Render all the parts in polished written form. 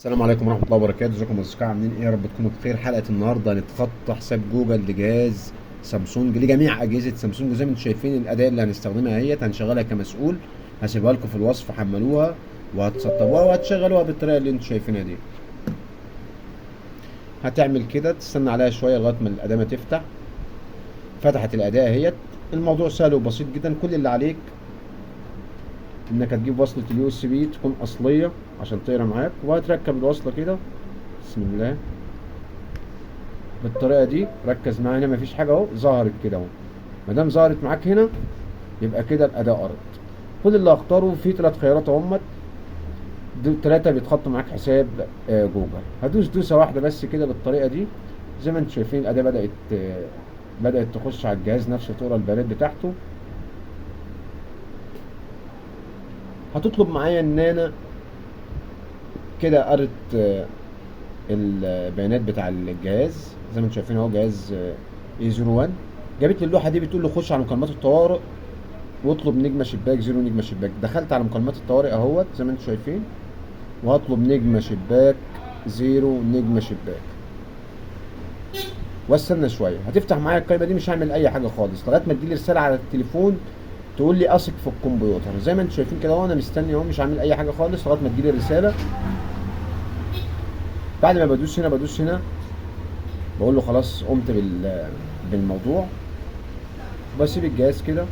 السلام عليكم ورحمة الله وبركاته. ازيكم يا اصدقائي؟ عاملين ايه؟ يا رب تكونوا بخير. حلقة النهاردة هنتخطى حساب جوجل لجهاز سامسونج، لجميع أجهزة سامسونج. زي ما انتم شايفين الأداة اللي هنستخدمها اهيت، هنشغلها كمسؤول. هسيبها لكم في الوصف، حملوها وهتسطبوها وهتشغلوها بالطريقة اللي انتم شايفينها دي. هتعمل كده، تستنى عليها شوية لغاية ما الأداة ما تفتح. فتحت الأداة اهيت. الموضوع سهل وبسيط جدا. كل اللي عليك انك هتجيب وصلة اليو اس بي تكون أصلية عشان تقرا معاك، وهتركب الوصلة كده. بسم الله. بالطريقه دي ركز معايا هنا، مفيش حاجه اهو ظهرت كده اهو. ما دام ظهرت معاك هنا يبقى كده الاداء قرض. كل اللي هختاره في 3 خيارات اهمت، دول 3 بيتخطوا معاك حساب جوجل. هدوس دوسه واحده بس كده بالطريقه دي. زي ما انتم شايفين الاداء بدات تخش على الجهاز نفسه، تقرا البيانات بتاعته. هتطلب معايا ان انا كده قرت البيانات بتاع الجهاز. زي ما انتم شايفين اهو جهاز A01. جابت لي اللوحه دي بتقول لي خش على مكالمات الطوارئ واطلب نجمة شباك 0 نجمة شباك. دخلت على مكالمات الطوارئ اهوت زي ما انتم شايفين، وهطلب نجمة شباك 0 نجمة شباك، واستنى شوية. هتفتح معايا القائمة دي، مش هعمل اي حاجة خالص لغاية ما تجيلي رسالة على التليفون تقول لي اثق في الكمبيوتر. زي ما انتم شايفين كده وانا مستني اهو، مش هعمل اي حاجة خالص لغاية ما تجيلي الرسالة. بعد ما بدوس هنا بقول له خلاص قمت بالموضوع، وبسيب الجهاز كده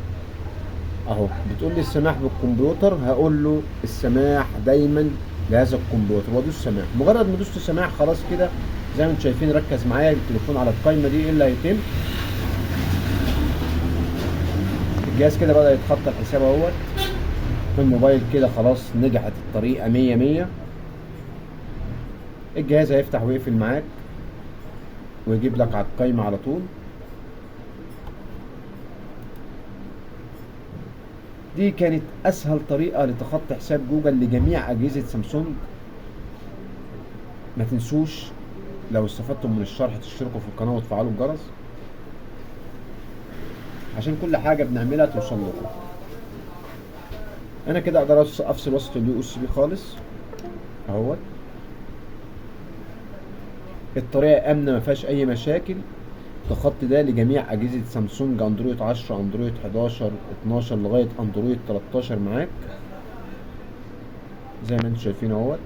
اهو. بتقول لي السماح بالكمبيوتر، هقول له السماح دايما لهذا الكمبيوتر وادوس سماح. مجرد ما دوست سماح خلاص كده. زي ما انتم شايفين ركز معايا التليفون على القايمه دي. ايه اللي هيتم؟ الجهاز كده بدأ يتخطى الحساب اهوت في الموبايل كده. خلاص نجحت الطريقه 100 100. الجهاز هيفتح ويقفل معاك ويجيب لك على القايمه على طول. دي كانت اسهل طريقه لتخطي حساب جوجل لجميع اجهزه سامسونج. ما تنسوش لو استفدتم من الشرح تشتركوا في القناة وتفعلوا الجرس عشان كل حاجة بنعملها توصل لكم. انا كده اقدر افصل وصلة اليو اس بي خالص اهوت. الطريقة امنة ما فيهاش اي مشاكل. تخطي ده لجميع اجهزة سامسونج، اندرويد 10 اندرويد 11 12 لغاية اندرويد 13 معاك زي ما انتم شايفين اهوت.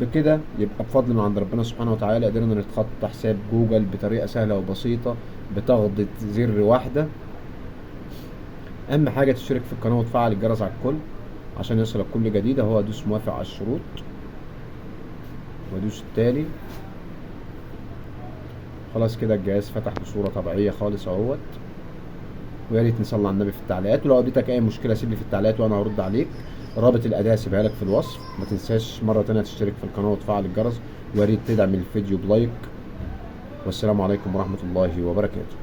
بكده يبقى بفضل من عند ربنا سبحانه وتعالى قدرنا نتخطى حساب جوجل بطريقة سهلة وبسيطة بتغضة زر واحدة. اهم حاجة تشترك في القناة وتفعل الجرس على الكل عشان يصلك كل جديد. اهو ادوس موافق على الشروط وادوس التالي. خلاص كده الجهاز فتح بصورة طبيعية خالص اهوت. ويا ريت نصلي على النبي في التعليقات، ولو قابلتك اي مشكلة سيب لي في التعليقات وانا هرد عليك. رابط الاداة سيبها لك في الوصف. ما تنساش مرة تانية تشترك في القناة وتفعل الجرس، ويا ريت تدعم الفيديو بلايك. والسلام عليكم ورحمة الله وبركاته.